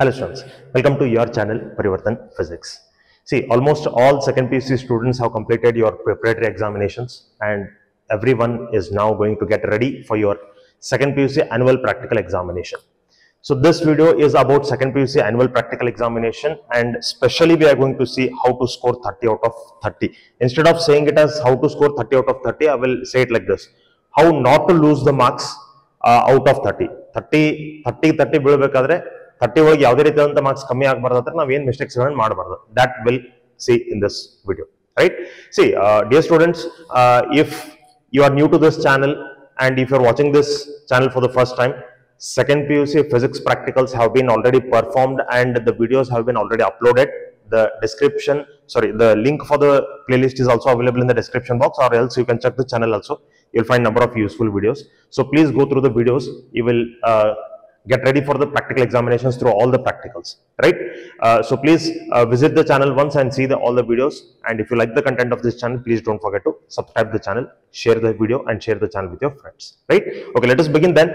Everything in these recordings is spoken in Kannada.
Hello students, welcome to your channel Parivartan Physics. See, almost all second PUC students have completed your preparatory examinations and everyone is now going to get ready for your second PUC annual practical examination. So this video is about second PUC annual practical examination and specially we are going to see how to score 30 out of 30. Instead of saying it as how to score 30 out of 30, I will say it like this. How not to lose the marks out of 30. 30 ಬೀಳಬೇಕಾದ್ರೆ 30 ಒಳಗೆ ಯಾವುದೇ ರೀತಿಯಾದಂತ ಮಾರ್ಕ್ಸ್ ಕಮ್ಮಿ ಆಗಬಾರದು ನಾವು ಏನು ಮಿಸ್ಟೇಕ್ಸ್ ಗಳನ್ನು ಮಾಡಬಾರದು that will see in this video, right? See, dear students, if you are new to this channel and if you are watching this channel for the first time, second PUC physics practicals have been already performed and the videos have been already uploaded. The link for the playlist is also available in the description box, or else you can check the channel also. You'll find number of useful videos. So please go through the videos. You will get ready for the practical examinations through all the practicals, right? So please visit the channel once and see all the videos. And if you like the content of this channel, please don't forget to subscribe the channel, share the video and share the channel with your friends, right? Okay, let us begin then.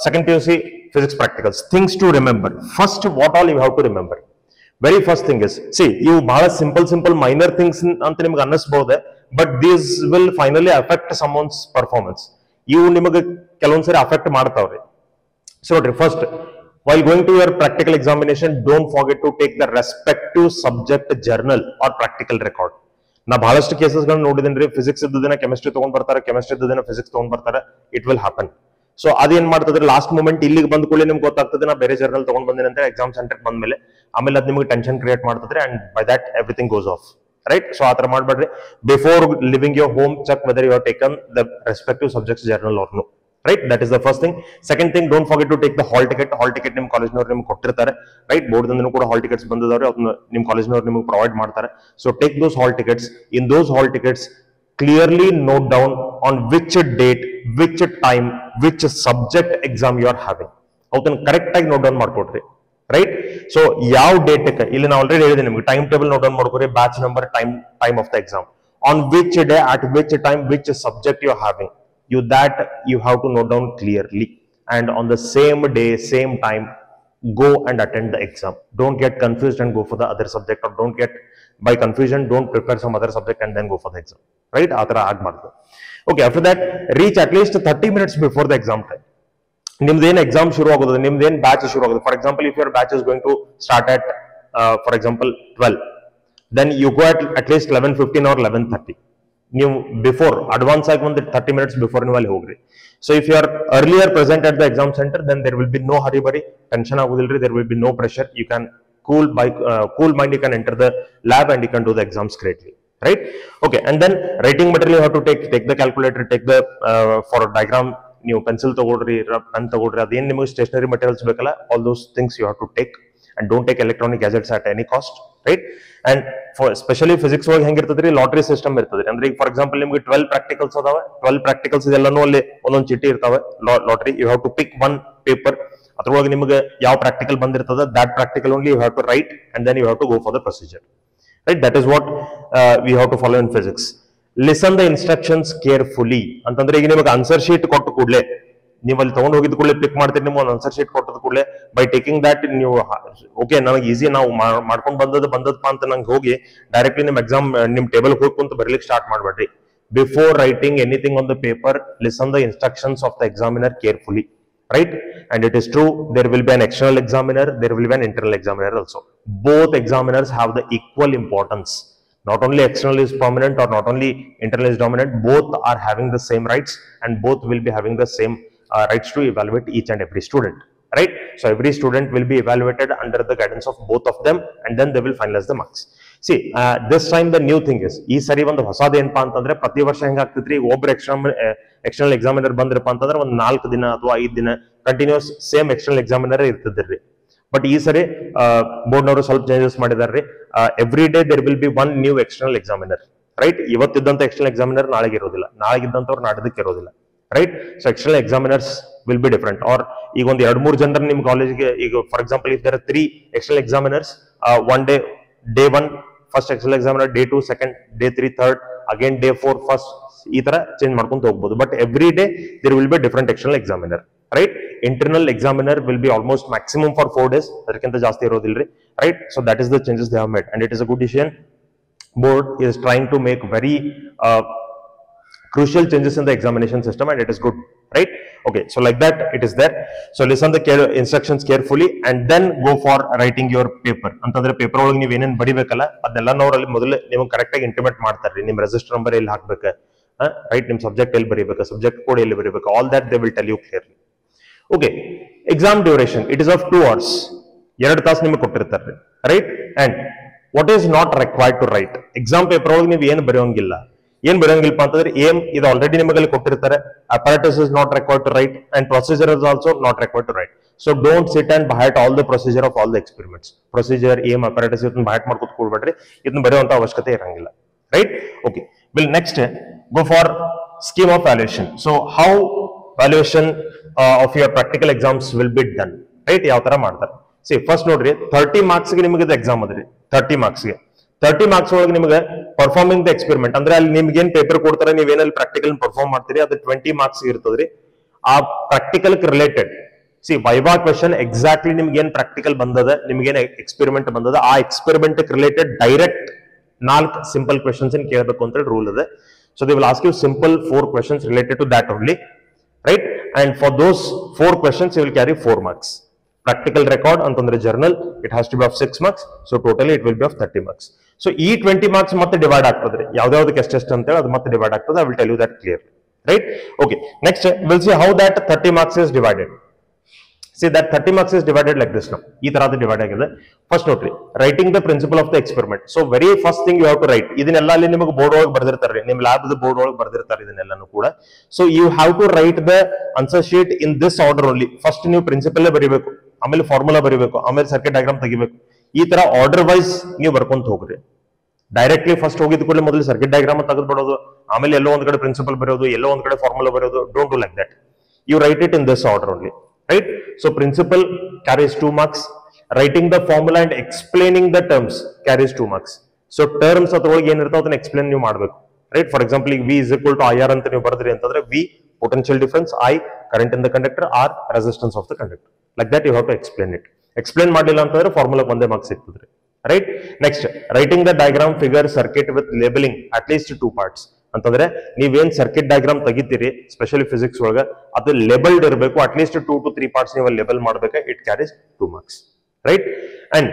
Second PUC physics practicals. Things to remember. First, what all you have to remember. Very first thing is, see, you bhala simple minor things anta nimage annisbode, but these will finally affect someone's performance. You nimage ಕೆಲವೊಂದು ಸರಿ affect ಮಾಡ್ತಾವ್ರಿ. So first, while going to your practical examination, don't forget to take the respective subject journal or practical record. ನಾ ಬಹಳಷ್ಟು ಕೇಸಸ್ ಗಳನ್ನ ನೋಡಿದೇನ್ರಿ, ಫಿಸಿಕ್ಸ್ ಇದ್ದ ದಿನ ಕೆಮಿಸ್ಟ್ರಿ ತಗೊಂಡ್ ಬರ್ತಾರೆ, ಕೆಮಿಸ್ಟ್ರಿ ಇದ್ದ ದಿನ ಫಿಸಿಕ್ಸ್ ತಗೊಂಡ್ ಬರ್ತಾರೆ. It will happen. ಸೊ ಅದೇನ್ ಮಾಡ್ತದ್ರೆ ಲಾಸ್ಟ್ ಮೂಮೆಂಟ್ ಇಲ್ಲಿಗೆ ಬಂದ ಕೂಡಲೇ ನಿಮ್ಗೆ ಗೊತ್ತಾಗ್ತದೆ ನಾ ಬೇರೆ ಜರ್ನಲ್ ತಗೊಂಡ್ ಬಂದೇನೆ ಅಂತ ಎಕ್ಸಾಮ್ ಸೆಂಟರ್ ಬಂದ್ಮೇಲೆ ಆಮೇಲೆ ಅದು ನಿಮಗೆ ಟೆನ್ಷನ್ ಕ್ರಿಯೇಟ್ ಮಾಡ್ತದ್ರೆ and by that everything goes off, right? So ಆತರ ಮಾಡ್ಬೇಡ್ರಿ. Before leaving your home, check whether you have taken the respective subjects journal or no, right? That is the first thing. Second thing, don't forget to take the hall ticket. Hall ticket ನಿಮ್ ಕಾಲೇಜ್ನವ್ರು ನಿಮ್ಗೆ ಕೊಟ್ಟಿರ್ತಾರೆ, ರೈಟ್? ಬೋರ್ಡ್ ದಿಂದನೂ ಕೂಡ ಹಾಲ್ ಟಿಕೆಟ್ಸ್ ಬಂದಿದಾವ್ರೆ, ಅದನ್ನ ನಿಮ್ ಕಾಲೇಜ್ನವ್ರು ನಿಮ್ಗೆ ಪ್ರೊವೈಡ್ ಮಾಡ್ತಾರೆ. So take those hall tickets. In those hall tickets clearly note down on which date, which time, which subject exam you are having. ಅವತ್ತನ್ನ ಕರೆಕ್ಟ್ ಆಗಿ ನೋಟ್ ಡೌನ್ ಮಾಡ್ಕೊಡ್ರಿ, ರೈಟ್? ಸೊ ಯಾವ ಡೇಟ್ ಇಲ್ಲಿ ನಾವು ಆಲ್ರೆಡಿ ಹೇಳಿದೆ ನಿಮ್ಗೆ, ಟೈಮ್ ಟೇಬಲ್ ನೋಟ್ ಡೌನ್ ಮಾಡ್ಕೊರಿ, batch number, time of the exam, on which day, at which time, which subject you are having. You have to note down clearly, and on the same day, same time, go and attend the exam. Don't get confused and go for the other subject, or don't get by confusion, don't prepare some other subject and then go for the exam, right? Athara agmardu. Okay, after that, reach at least 30 minutes before the exam time. Nimden exam shuru agodu, nimden batch shuru agodu. For example, if your batch is going to start at for example 12, then you go at least 11:15 or 11:30. ನೀವು ಬಿಫೋರ್ ಅಡ್ವಾನ್ಸ್ ಆಗಿ ಒಂದು 30 minutes ಬಿಫೋರ್ ನೀವು ಅಲ್ಲಿ ಹೋಗ್ರಿ. So if you are earlier present at the exam centre, then there will be no hurry burry, tension ಆಗುದಿಲ್ರಿ, there will be no pressure. You can cool mind, you can enter the lab and you can do the exams greatly, right? Okay, and then writing material you have to take the calculator, take the for diagram, ನೀವು ಪೆನ್ಸಿಲ್ ತಗೊಳ್ರಿ, ಪೆನ್ ತಗೊಳ್ರಿ, ಅದೇನ್ ನಿಮಗೆ ಸ್ಟೇಷನರಿ ಮೆಟೀರಿಯಲ್ಸ್ ಬೇಕಲ್ಲ, all those things you have to take, and don't take electronic gadgets at any cost, right? And for especially physics ಒಳಗೆ ಹೆಂಗಿರ್ತದ್ರಿ, ಲಾಟರಿ ಸಿಸ್ಟಮ್ ಇರ್ತದ್ರಿ. ಅಂದ್ರೆ ಈಗ ಫಾರ್ ಎಕ್ಸಾಂಪಲ್ ನಿಮ್ಗೆ 12 ಪ್ರಾಕ್ಟಿಕಲ್ಸ್ ಅದಾವೆ, 12 ಪ್ರಾಕ್ಟಿಕಲ್ಸ್ ಇದೆಲ್ಲನೂ ಅಲ್ಲಿ ಒಂದೊಂದು ಚೀಟಿ ಇರ್ತಾವೆ, lottery. You have to pick one paper, ಅದ್ರೊಳಗೆ ನಿಮಗೆ ಯಾವ ಪ್ರಾಕ್ಟಿಕಲ್ ಬಂದಿರ್ತದ, that practical only you have to write and then you have to go for the procedure, right? That is what we have to follow in physics. Listen the instructions carefully. ಅಂತಂದ್ರೆ ಈಗ ನಿಮಗೆ ಆನ್ಸರ್ ಶೀಟ್ ಕೊಟ್ಟು ಕೂಡಲೇ, ನೀವು ಅಲ್ಲಿ ತಗೊಂಡು ಹೋಗಿದ ಕೂಡಲೇ ಪಿಕ್ ಮಾಡ್ತೀರಿ, ನಿಮ್ಗೆ ಒಂದು ಆನ್ಸರ್ ಶೀಟ್ ಕೊಟ್ಟದ ಕೂಡಲೇ ಬೈ ಟೇಕಿಂಗ್ ದಟ್ ನೀವು ಓಕೆ ನನಗೆ ಈಸಿ ನಾವು ಮಾಡ್ಕೊಂಡು ಬಂದದಪ್ಪ ಅಂತ ನಂಗೆ ಹೋಗಿ ಡೈರೆಕ್ಟ್ಲಿ ನಿಮ್ ಎಕ್ಸಾಮ್ ನಿಮ್ ಟೇಬಲ್ ಹೋಗಿ ಕುಂತ ಬರ್ಲಿಕ್ಕೆ ಸ್ಟಾರ್ಟ್ ಮಾಡ್ಬೇಡ್ರಿ. Before writing anything on the paper, listen the instructions of the examiner carefully, right? And it is true, there will be an external examiner, there will be an internal examiner also. Both examiners have the equal importance. Not only external is prominent or not only internal is dominant, both are having the same rights and both will be having the same rights to evaluate each and every student, right? So every student will be evaluated under the guidance of both of them and then they will finalize the marks. See, this time the new thing is, ಈ ಸರಿ ಒಂದು ಹೊಸದ ಏನಪ್ಪಾ ಅಂತಂದ್ರೆ, ಪ್ರತಿ ವರ್ಷ ಹೆಂಗಾಗ್ತಿದ್ರಿ, ಒಬ್ಬರು ಎಕ್ಸ್ಟರ್ನಲ್ ಎಕ್ಸಾಮಿನರ್ ಬಂದ್ರಪ್ಪ ಅಂತಂದ್ರೆ ಒಂದು 4 ದಿನ ಅಥವಾ 5 ದಿನ ಕಂಟಿನ್ಯೂಸ್ ಸೇಮ್ ಎಕ್ಸ್ಟರ್ನಲ್ ಎಕ್ಸಾಮಿನರ್ ಇರ್ತಿದ್ರಿ. ಬಟ್ ಈ ಸರಿ ಬೋರ್ಡ್ನವರು ಸ್ವಲ್ಪ ಚೇಂಜಸ್ ಮಾಡಿದಾರ್ರಿ. Every day there will be one new external examiner, right? ಇವತ್ತಿದ್ದಂತ ಎಕ್ಸ್ಟರ್ನಲ್ ಎಕ್ಸಾಮಿನರ್ ನಾಳೆಗೆ ಇರೋದಿಲ್ಲ, ನಾಳೆಗಿದ್ದಂತವ್ರು ನಾಡಿದ್ದಕ್ಕೆ ಇರೋದಿಲ್ಲ, right? So external examiners will be different. Or ಈಗ ಒಂದು 2-3 ಜನರು ನಿಮ್ ಕಾಲೇಜ್ಗೆ, ಈಗ for example if there are 3 external examiners, one day 1 first external examiner, day 2 second, day 3 third, again day 4 first, ಈ ತರ ಚೇಂಜ್ ಮಾಡ್ಕೊಂತ ಹೋಗ್ಬೋದು. But every day there will be different external examiner, right? Internal examiner will be almost maximum for 4 days, ಅದಕ್ಕಿಂತ ಜಾಸ್ತಿ ಇರೋದಿಲ್ರಿ, right? So that is the changes they have made, and it is a good decision. Board is trying to make very crucial changes in the examination system, and it is good, right? Okay, so like that it is there. So listen the instructions carefully and then go for writing your paper. ಅಂತಂದ್ರೆ ಪೇಪರ್ ಒಳಗೆ ನೀವು ಏನೇನು ಬಡಿಬೇಕಲ್ಲ ಅದನ್ನೆಲ್ಲ ನೋರಲ್ಲಿ ಮೊದಲು ನೀವು ಕರೆಕ್ಟ್ ಆಗಿ ಇಂಟಿಮೇಟ್ ಮಾಡ್ತಾರ್ರಿ. ನಿಮ್ಮ ರಿಜಿಸ್ಟರ್ ನಂಬರ್ ಎಲ್ಲಿ ಹಾಕ್ಬೇಕು, ರೈಟ್, ನಿಮ್ ಸಬ್ಜೆಕ್ಟ್ ಎಲ್ಲಿ ಬರೀಬೇಕು, ಸಬ್ಜೆಕ್ಟ್ ಕೋಡ್ ಎಲ್ಲಿ ಬರೀಬೇಕು, all that they will tell you clearly. Okay, exam duration it is of 2 hours, 2 ತಾಸು ನಿಮಗೆ ಕೊಟ್ಟಿರ್ತಾರೆ, right? And what is not required to write, exam paper ಒಳಗೆ ನೀವು ಏನು ಬರೆಯೋಂಗಿಲ್ಲ. ಏನ್ ಬರೆಯೋಂಗಿಲ್ಲಪ್ಪ ಅಂತಂದ್ರೆ ಏಮ್ ಇದು ಆಲ್ರೆಡಿ ನಿಮಗೆ ಕೊಟ್ಟಿರ್ತಾರೆ. Apparatus is not required to write and procedure is also not required to write. So don't sit and by heart all the procedure of all the experiments. Procedure, aim, apparatus ಇದನ್ನ ಬೈ ಹಾರ್ಟ್ ಮಾಡ್ಕೊತ ಕೂಡ್ಬೇಡ್ರಿ, ಇದನ್ನ ಬರೆಯುವಂತ ಅವಶ್ಯಕತೆ ಇರಂಗಿಲ್ಲ, right? Okay, will next go for scheme of valuation. So how valuation of your practical exams will be done, right? ಯಾವ ತರ ಮಾಡ್ತಾರೆ? See, first ನೋಡ್ರಿ, 30 marks ಗೆ ನಿಮಗೆ ಎಕ್ಸಾಮ್ ಅದ್ರಿ. 30 marks ಗೆ 30 marks ಒಳಗೆ ನಿಮಗೆ ಪರ್ಫಾರ್ಮಿಂಗ್ ದ ಎಕ್ಸ್ಪೆರಿಮೆಂಟ್ ಅಂದ್ರೆ ಅಲ್ಲಿ ನಿಮ್ಗೆ ಏನ್ ಪೇಪರ್ ಕೊಡ್ತಾರೆ, ನೀವೇನಲ್ಲಿ ಪ್ರಾಕ್ಟಿಕಲ್ ಪರ್ಫಾರ್ಮ್ ಮಾಡ್ತೀರಿ, ಅದು 20 marks ಇರ್ತದ್ರಿ. ಆ practical related C viva question exactly ನಿಮ್ಗೆ ಏನ್ ಪ್ರಾಕ್ಟಿಕಲ್ ಬಂದದ, ನಿಮ್ಗೆ ಏನ್ ಎಕ್ಸ್ಪೆರಿಮೆಂಟ್ ಬಂದದ, ಆ experiment related direct 4 simple questions ಕೇಳಬೇಕು ಅಂತ ರೂಲ್ ಇದೆ. So they will ask you simple 4 questions related to that only, right? And for those 4 questions you will carry 4 marks. Practical record antandre journal, it has to be of 6 marks, so totally it will be of 30 marks. So ee 20 marks matte divide agtadre, yavudavudake ಎಷ್ಟು ಅಂತ ಹೇಳಿ ಅದು ಮತ್ತೆ ಡಿವೈಡ್ ಆಗ್ತದೆ. I will tell you that clearly, right? Okay, next we'll see how that 30 marks is divided. See that 30 marks is divided like this now. ಈ ತರಹದ ಡಿವೈಡ್ ಆಗಿದೆ. ಫಸ್ಟ್ ನೋಡ್ರಿ, writing the principle of the experiment. So very first thing you have to write. ಇದನ್ನೆಲ್ಲ ಅಲ್ಲಿ ನಿಮಗೆ ಬೋರ್ಡ್ ಒಳಗೆ ಬರ್ದಿರ್ತಾರೆ, ನಿಮ್ಮ ಲ್ಯಾಬ್ ಬೋರ್ಡ್ ಒಳಗೆ ಬರ್ದಿರ್ತಾರೆ ಇದನ್ನೆಲ್ಲಾನು ಕೂಡ. So you have to write the answer sheet in this order only. First ನೀವು ಪ್ರಿನ್ಸಿಪಲ್ ಬರೀಬೇಕು, ಆಮೇಲೆ ಫಾರ್ಮುಲಾ ಬರೀಬೇಕು, ಆಮೇಲೆ ಸರ್ಕ್ಯೂಟ್ ಡಯಾಗ್ರಾಮ್ ತೆಗಿಬೇಕು. ಈ ತರ ಆರ್ಡರ್ ವೈಸ್ ನೀವು ಬರ್ಕೊಂತ ಹೋಗ್ರಿ. ಡೈರೆಕ್ಟ್ಲಿ ಫಸ್ಟ್ ಹೋಗಿದ್ ಕೂಡಲೇ ಮೊದಲು ಸರ್ಕ್ಯೂಟ್ ಡಯಾಗ್ರಾಮ್ ತೆಗೆದು ಬಿಡೋದು, ಆಮೇಲೆ ಎಲ್ಲೋ ಒಂದ್ ಕಡೆ ಪ್ರಿನ್ಸಿಪಲ್ ಬರೋದು, ಎಲ್ಲೋ ಒಂದ್ ಕಡೆ ಫಾರ್ಮುಲಾ ಬರೋದು. Don't do like that. You write it in this order only, right? So principle carries 2 marks. Writing the formula and explaining the terms carries 2 marks. So terms ಅದ್ರೊಳಗೆ ಏನಿರ್ತಾವ ಅದನ್ನ ಎಕ್ಸ್ಪ್ಲೇನ್ ನೀವು ಮಾಡಬೇಕು, ರೈಟ್? ಫಾರ್ ಎಕ್ಸಾಂಪಲ್ ಈಗ V is equal to IR ಅಂತ ನೀವು ಬರೆದ್ರಿ ಅಂತಂದ್ರೆ V potential difference, I current in the conductor, R resistance of the conductor. Like that you have to explain it. Explain ಮಾಡಲಿಲ್ಲ ಅಂತಂದ್ರೆ ಫಾರ್ಮುಲಾ ಒಂದೇ ಮಾರ್ಕ್ಸ್ ಸಿಗ್ತದ್ರಿ, right? Next, writing the diagram, figure, circuit with labelling at least 2 parts. ಅಂತಂದ್ರೆ ನೀವೇನ್ ಸರ್ಕ್ಯೂಟ್ ಡಯಾಗ್ರಾಮ್ ತೆಗಿತೀರಿ ಸ್ಪೆಷಲಿ ಫಿಸಿಕ್ಸ್ ಒಳಗ ಅದು ಲೇಬಲ್ಡ್ ಇರಬೇಕು. ಅಟ್ ಲೀಸ್ಟ್ 2 to 3 parts ನೀವು ಲೇಬಲ್ ಮಾಡಬೇಕು. It carries 2 marks, right? And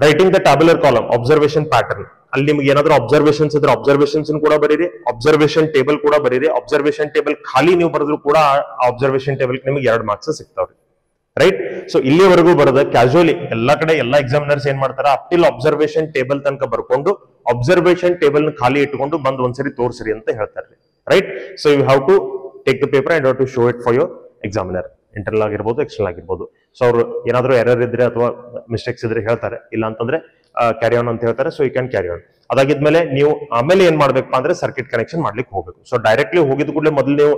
writing the tabular column, observation pattern. ಅಲ್ಲಿ ನಿಮ್ಗೆ ಏನಾದ್ರು ಅಬ್ಸರ್ವೇಷನ್ಸ್ ಇದ್ರೆ ಅಬ್ಸರ್ವೇಷನ್ಸ್ ಕೂಡ ಬರೀರಿ, ಅಬ್ಸರ್ವೇಷನ್ ಟೇಬಲ್ ಕೂಡ ಬರೀರಿ. ಅಬ್ಸರ್ವೇಷನ್ ಟೇಬಲ್ ಖಾಲಿ ನೀವು ಬರೆದ್ರು ಕೂಡ ಆ ಅಬ್ಸರ್ವೇಷನ್ ಟೇಬಲ್ ನಿಮಗೆ 2 marks ಸಿಗ್ತಾವ್ರಿ, ರೈಟ್? ಸೊ ಇಲ್ಲಿವರೆಗೂ ಬರೋದ ಕ್ಯಾಶುಯಲಿ ಎಲ್ಲಾ ಕಡೆ ಎಲ್ಲಾ ಎಕ್ಸಾಮಿನರ್ಸ್ ಏನ್ ಮಾಡ್ತಾರ, ಅಪ್ ಟಿಲ್ ಅಬ್ಸರ್ವೇಷನ್ ಟೇಬಲ್ ತನಕ ಬರ್ಕೊಂಡು ಅಬ್ಸರ್ವೇಷನ್ ಟೇಬಲ್ ಖಾಲಿ ಇಟ್ಕೊಂಡು ಬಂದ್ ಒಂದ್ಸರಿ ತೋರ್ಸ್ರಿ ಅಂತ ಹೇಳ್ತಾರೆ, right? So you have to take the paper and have to show it for your examiner. Internal ಆಗಿರ್ಬೋದು, ಎಕ್ಸ್ಟರ್ನಲ್ ಆಗಿರ್ಬೋದು. ಸೊ ಅವ್ರು ಏನಾದ್ರು ಎರರ್ ಇದ್ರೆ ಅಥವಾ ಮಿಸ್ಟೇಕ್ಸ್ ಇದ್ರೆ ಹೇಳ್ತಾರೆ, ಇಲ್ಲ ಅಂತಂದ್ರೆ ಕ್ಯಾರಿ ಆನ್ ಅಂತ ಹೇಳ್ತಾರೆ. So you can carry on. ಅದಾಗಿದ್ಮೇಲೆ ನೀವು ಆಮೇಲೆ ಏನ್ ಮಾಡ್ಬೇಕಪ್ಪ ಅಂದ್ರೆ ಸರ್ಕ್ಯೂಟ್ ಕನೆಕ್ಷನ್ ಮಾಡ್ಲಿಕ್ಕೆ ಹೋಗ್ಬೇಕು. ಸೊ ಡೈರೆಕ್ಟ್ಲಿ ಹೋಗಿದ ಕೂಡಲೇ ಮೊದಲು ನೀವು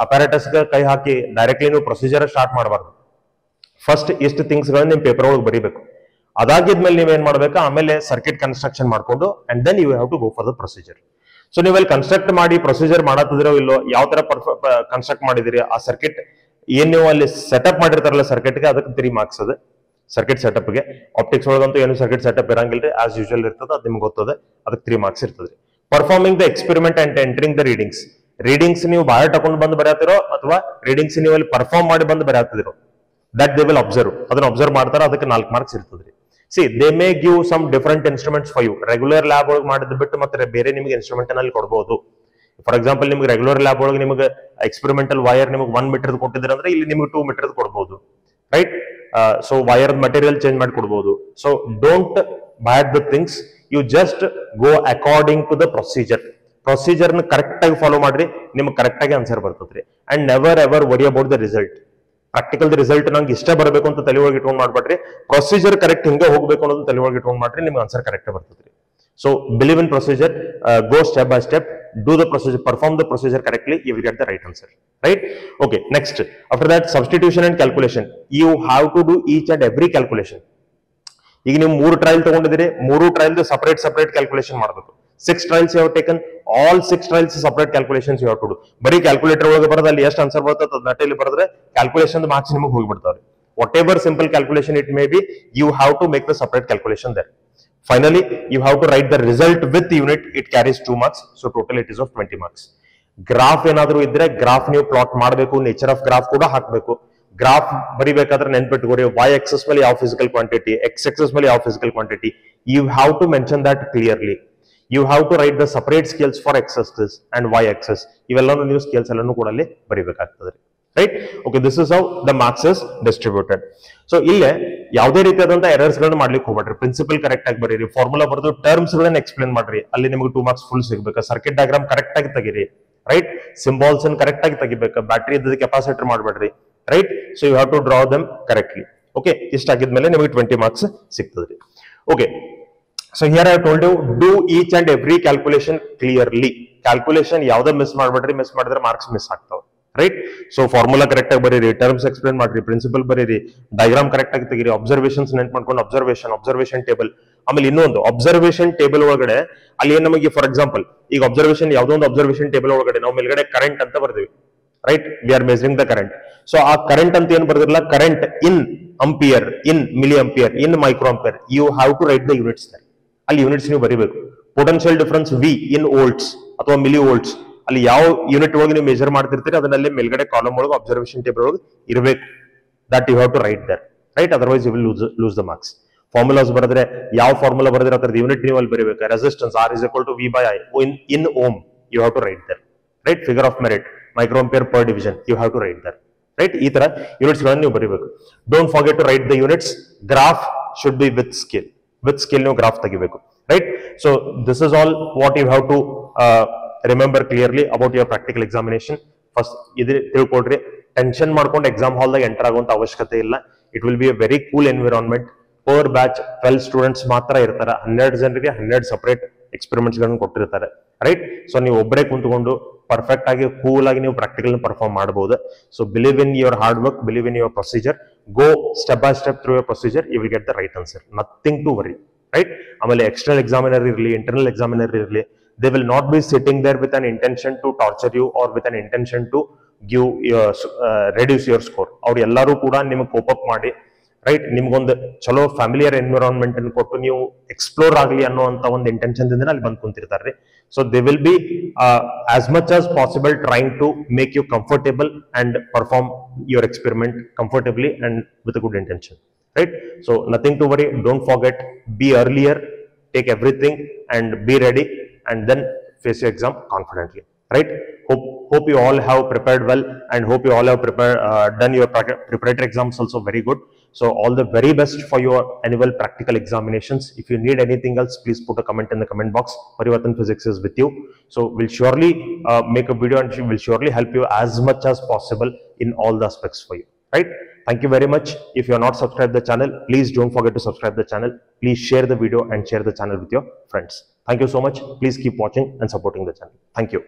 ಅಪಾರಟಸ್ ಕೈ ಹಾಕಿ ಡೈರೆಕ್ಟ್ಲಿ ನೀವು ಪ್ರೊಸೀಜರ್ ಸ್ಟಾರ್ಟ್ ಮಾಡಬಾರ್ದು. ಫಸ್ಟ್ ಇಷ್ಟು ಥಿಂಗ್ಸ್ ಗಳನ್ನ ನಿಮ್ ಪೇಪರ್ ಒಳಗೆ ಬರೀಬೇಕು. ಅದಾಗಿದ್ಮೇಲೆ ನೀವೇನ್ ಮಾಡ್ಬೇಕು, ಆಮೇಲೆ ಸರ್ಕ್ಯೂಟ್ ಕನ್ಸ್ಟ್ರಕ್ಷನ್ ಮಾಡ್ಕೊಂಡು and then you have to go for the procedure. So ನೀವೆಲ್ಲಿ ಕನ್ಸ್ಟ್ರಕ್ಟ್ ಮಾಡಿ ಪ್ರೊಸೀಜರ್ ಮಾಡತ್ತಿದ್ರೋ ಇಲ್ಲೋ, ಯಾವ ತರ ಕನ್ಸ್ಟ್ರಕ್ಟ್ ಮಾಡಿದಿರಿ, ಆ ಸರ್ಕ್ಯೂಟ್ ಏನ್ ನೀವು ಅಲ್ಲಿ ಸೆಟಪ್ ಮಾಡಿರ್ತಾರಲ್ಲ ಸರ್ಕ್ಯೂಟ್ಗೆ, ಅದಕ್ಕೆ 3 marks ಅದ. ಸರ್ಕ್ಯೂಟ್ ಸೆಟಪ್ಗೆ ಆಪ್ಟಿಕ್ಸ್ ಒಳಗಂತೂ ಏನು ಸರ್ಕ್ಯೂಟ್ ಸೆಟಪ್ ಇರಂಗಿಲ್ರಿ, ಆಸ್ ಯೂಶುವಲ್ ಇರ್ತದೆ, ಅದು ನಿಮ್ಗೆ ಗೊತ್ತದೆ, ಅದಕ್ಕೆ 3 marks ಇರ್ತದೆ. Performing the experiment and entering the readings. Readings ನೀವು ಬಾಯ್ ತಗೊಂಡು ಬಂದು ಬರೆಯತ್ತಿರೋ ಅಥವಾ ರೀಡಿಂಗ್ಸ್ ನೀವು ಅಲ್ಲಿ ಪರ್ಫಾರ್ಮ್ ಮಾಡಿ ಬಂದು ಬರೆಯತ್ತಿರೋ, that they will observe. ಅದನ್ನ ಅಬ್ಸರ್ವ್ ಮಾಡ್ತಾರೆ, ಅದಕ್ಕೆ 4 marks ಇರ್ತದ್ರಿ. See, they may give some different instruments for you. Regular lab ಒಳಗೆ ಮಾಡಿದ್ ಬಿಟ್ಟು ಮತ್ತೆ ಬೇರೆ ನಿಮಗೆ ಇನ್ಸ್ಟ್ರೂಮೆಂಟ್ ನಲ್ಲಿ ಕೊಡಬಹುದು. ಫಾರ್ ಎಕ್ಸಾಂಪಲ್ ನಿಮ್ಗೆ ರೆಗ್ಯುಲರ್ ಲ್ಯಾಬ್ ಒಳಗೆ ನಿಮಗೆ ಎಕ್ಸ್ಪೆರಿಮೆಂಟಲ್ ವೈರ್ ನಿಮಗೆ 1 meter ಕೊಟ್ಟಿದ್ರೆ ಅಂದ್ರೆ ಇಲ್ಲಿ ನಿಮಗೆ 2 meter ಕೊಡಬಹುದು, right? So wire material change ಮಾಡಿ ಕೊಡಬಹುದು. So don't buy the things, you just go according to the procedure. Procedure ನ ಕರೆಕ್ಟ್ ಆಗಿ ಫಾಲೋ ಮಾಡ್ರಿ, ನಿಮ್ಗೆ ಕರೆಕ್ಟ್ ಆಗಿ ಆನ್ಸರ್ ಬರ್ತದ್ರಿ. And never ever worry about the result. Practical result ನಂಗೆ ಇಷ್ಟ ಬರಬೇಕು ಅಂತ ತಲೆ ಒಳಗೆ ಇಟ್ಕೊಂಡ್ ಮಾಡ್ಬೇಡ್ರಿ. ಪ್ರೊಸೀಜರ್ ಕರೆಕ್ಟ್ ಹಿಂಗೆ ಹೋಗ್ಬೇಕು ಅನ್ನೋದು ತಲೆ ಒಳಗೆ ಇಟ್ಕೊಂಡ್ ಮಾಡ್ರಿ, ನಿಮ್ಗೆ ಆನ್ಸರ್ ಕರೆಕ್ಟ್ ಬರ್ತದ್ರಿ. So believe in procedure, go step by step, do the procedure, perform the procedure correctly, you will get the right answer, right? Okay, next, after that, substitution and calculation. You have to do each and every calculation. ಈಗ ನೀವು 3 ಟ್ರಯಲ್ ತಗೊಂಡಿದ್ದೀರಿ, 3 ಟ್ರಯಲ್ ಸಪರೇಟ್ ಕ್ಯಾಲ್ಕುಲೇಷನ್ ಮಾಡಬೇಕು. 6 trials you have taken, all 6 trials separate calculations you have to do. Bari calculator ಒಳಗೆ ಬರೋದು ಅಲ್ಲಿ ಎಷ್ಟು ಆನ್ಸರ್ ಬರ್ತದೆ ಅದನ್ನ ಇಲ್ಲಿ ಬರೆದ್ರೆ ಕ್ಯಾಲ್ಕುಲೇಷನ್ ಮಾರ್ಕ್ಸ್ ನಿಮಗೆ ಹೋಗಿ ಬಿಡ್ತಾವೆ. Whatever simple calculation it may be, you have to make the separate calculation there. Finally, you have to write the result with unit. It carries 2 marks, so total it is of 20 marks. Graph ಏನಾದರೂ ಇದ್ರೆ ಗ್ರಾಫ್ ನೀವು ಪ್ಲಾಟ್ ಮಾಡಬೇಕು, ನೇಚರ್ ಆಫ್ ಗ್ರಾಫ್ ಕೂಡ ಹಾಕಬೇಕು. ಗ್ರಾಫ್ ಬರಿಬೇಕಾದ್ರೆ ನೆನ್ಪಿಟ್ಕೋರಿ, y axis ಮೇಲೆ ಯಾವ ಫಿಸಿಕಲ್ ಕ್ವಾಂಟಿಟಿ, x axis ಮೇಲೆ ಯಾವ physical quantity, you have to mention that clearly. You have to write the separate scales for x axis and y axis. ಇವೆಲ್ಲನೂ ನೀವು ಸ್ಕೇಲ್ಸ್ ಎಲ್ಲಾನು ಕೂಡ ಅಲ್ಲಿ ಬರಿಬೇಕಾಗ್ತದೆ, right? Okay, this is how the marks is distributed. So ಇಲ್ಲೇ ಯಾವುದೇ ರೀತಿಯಾದಂತಹ ಎರರ್ಸ್ ಗಳನ್ನ ಮಾಡ್ಲಿಕ್ಕೆ ಹೋಗ್ಬೇಡ್ರಿ, ಪ್ರಿನ್ಸಿಪಲ್ ಕರೆಕ್ಟ್ ಆಗಿ ಬರೀರಿ, ಫಾರ್ಮುಲಾ ಬರೆದು ಟರ್ಮ್ಸ್ ಗಳನ್ನ ಎಕ್ಸ್ಪ್ಲೇನ್ ಮಾಡ್ರಿ, ಅಲ್ಲಿ ನಿಮಗೆ 2 ಮಾರ್ಕ್ಸ್ ಫುಲ್ ಸಿಗ್ಬೇಕು. ಸರ್ಕ್ಯೂಟ್ ಡಯಾಗ್ರಾಮ್ ಕರೆಕ್ಟ್ ಆಗಿ ತೆಗೀರಿ, ರೈಟ್? ಸಿಂಬಾಲ್ಸ್ ಅನ್ನು ಕರೆಕ್ಟ್ ಆಗಿ ತೆಗಿಬೇಕು, ಬ್ಯಾಟ್ರಿ ಇದ್ದದ ಕೆಪಾಸಿಟರ್ ಮಾಡಬೇಡ್ರಿ, right? So you have to draw them correctly. Okay, ಇಷ್ಟ ಆಗಿದ್ಮೇಲೆ ನಿಮಗೆ 20 ಮಾರ್ಕ್ಸ್ ಸಿಗ್ತದ್ರಿ. Okay, so here I have told you, do each and every calculation clearly. Calculation ಯಾವ್ದು ಮಿಸ್ ಮಾಡಬೇಡ್ರಿ, ಮಿಸ್ ಮಾಡಿದ್ರೆ ಮಾರ್ಕ್ಸ್ ಮಿಸ್ ಆಗ್ತಾವ, ರೈಟ್? ಸೊ ಫಾರ್ಮುಲಾ ಕರೆಕ್ಟ್ ಆಗಿ ಬರೀರಿ, ಟರ್ಮ್ಸ್ ಎಕ್ಸ್ಪ್ಲೇನ್ ಮಾಡ್ರಿ, ಪ್ರಿನ್ಸಿಪಲ್ ಬರೀರಿ, ಡಯಾಗ್ರಾಮ್ ಕರೆಕ್ಟ್ ಆಗಿ ತೆಗೀರಿ, ಅಬ್ಸರ್ವೇಷನ್ಸ್ ನೆನ್ಪ್ ಮಾಡ್ಕೊಂಡು ಅಬ್ಸರ್ವೇಷನ್ ಟೇಬಲ್. ಆಮೇಲೆ ಇನ್ನೊಂದು ಅಬ್ಸರ್ವೇಷನ್ ಟೇಬಲ್ ಒಳಗಡೆ ಅಲ್ಲಿ ಏನ್ ನಮಗೆ, ಫಾರ್ ಎಕ್ಸಾಂಪಲ್ ಈಗ ಅಬ್ಸರ್ವೇಷನ್ ಯಾವ್ದೋ ಒಂದು ಅಬ್ಸರ್ವೇಷನ್ ಟೇಬಲ್ ಒಳಗಡೆ ನಾವು ಮೇಲ್ಗಡೆ ಕರೆಂಟ್ ಅಂತ ಬರ್ತೀವಿ, right? We are measuring the current. So ಆ ಕರೆಂಟ್ ಅಂತ ಏನ್ ಬರ್ದಿರಲ್ಲ, current in ampere, in milli ampere, in micro ampere, you have to write the units. ಅಲ್ಲಿ ಯೂನಿಟ್ಸ್ ನೀವು ಬರೀಬೇಕು. Potential difference V in volts ಅಥವಾ ಮಿಲಿ ವೋಲ್ಟ್ಸ್, ಅಲ್ಲಿ ಯಾವ ಯೂನಿಟ್ ಒಳಗೆ ನೀವು ಮೆಜರ್ ಮಾಡ್ತಿರ್ತೀರಿ ಅದನ್ನಲ್ಲಿ ಮೇಲ್ಗಡೆ ಕಾಲಮ್ ಒಳಗೆ ಅಬ್ಸರ್ವೇಷನ್ ಟೇಬಲ್ ಒಳಗೆ ಇರಬೇಕು. That you have to write there, right? Otherwise you will lose the marks. Formulas ಬರೆದ್ರೆ ಯಾವ ಫಾರ್ಮುಲಾ ಬರೆದ್ರೆ ಅದರ ಯೂನಿಟ್ ನೀವು ಅಲ್ಲಿ ಬರೀಬೇಕು. Resistance R is equal to V by I in ohm, you have to write there, right? Figure of merit, microampere per division, you have to write there, right? ಈ ತರ ಯೂನಿಟ್ಸ್ ಗಳನ್ನು ನೀವು ಬರೀಬೇಕು. Don't forget to write the units. Graph should be with scale. With scale ನೀವು ಗ್ರಾಫ್ ತೆಗಿಬೇಕು, right? So this is all what you have to remember clearly about your practical examination. First ಇದು ತಿಳ್ಕೊಳ್ರಿ, ಟೆನ್ಷನ್ ಮಾಡ್ಕೊಂಡು ಎಕ್ಸಾಮ್ ಹಾಲ್ ದಾಗ ಎಂಟರ್ ಆಗುವಂತ ಅವಶ್ಯಕತೆ ಇಲ್ಲ. It will be A very cool environment. Per batch 12 students ಮಾತ್ರ ಇರ್ತಾರೆ. 12 ಜನರಿಗೆ 12 ಸಪರೇಟ್ ಎಕ್ಸ್ಪೆರಿಮೆಂಟ್ಸ್ ಗಳನ್ನ ಕೊಟ್ಟಿರ್ತಾರೆ, ರೈಟ್? ಸೊ ನೀವು ಒಬ್ಬರೇ ಕುಂತ್ಕೊಂಡು ಪರ್ಫೆಕ್ಟ್ ಆಗಿ ಕೂಲ್ ಆಗಿ ನೀವು ಪ್ರಾಕ್ಟಿಕಲ್ ಪರ್ಫಾರ್ಮ್ ಮಾಡಬಹುದು. So believe in your hard work, believe in your procedure, go step by step through your procedure, you will get the right answer. Nothing to worry, right? ಆಮೇಲೆ ಎಕ್ಸ್ಟರ್ನಲ್ ಎಕ್ಸಾಮಿನರ್ ಇರಲಿ, ಇಂಟರ್ನಲ್ ಎಕ್ಸಾಮಿನರ್ ಇರಲಿ, they will not be sitting there with an intention to torture you or with an intention to give reduce your score. ಅವ್ರು ಎಲ್ಲರೂ ಕೂಡ ನಿಮಗೆ ಕೋಪ್ ಅಪ್ ಮಾಡಿ, ರೈಟ್? ನಿಮ್ಗೊಂದು ಚಲೋ ಫ್ಯಾಮಿಲಿಯರ್ ಎನ್ವಿರಾನ್ಮೆಂಟ್ ಅನ್ನು ಕೊಟ್ಟು ನೀವು ಎಕ್ಸ್ಪ್ಲೋರ್ ಆಗಲಿ ಅನ್ನೋಂತ ಒಂದು ಇಂಟೆನ್ಷನ್ ದಿಂದ ಅಲ್ಲಿ ಬಂದು ಕುಂತಿರ್ತಾರೆ. So they will be as much as possible trying to make you comfortable and perform your experiment comfortably and with good intention, right? So nothing to worry. Don't forget, be earlier, take everything and be ready, and then face your exam confidently, right? Hope you all have prepared well, and hope you all have done your preparatory exams also very good. So all the very best for your annual practical examinations. If you need anything else, please put a comment in the comment box. Parivartan Physics is with you. So we'll surely make a video and we'll surely help you as much as possible in all the aspects for you, right? Thank you very much. If you are not subscribed the channel, please don't forget to subscribe the channel. Please share the video and share the channel with your friends. Thank you so much. Please keep watching and supporting the channel. Thank you.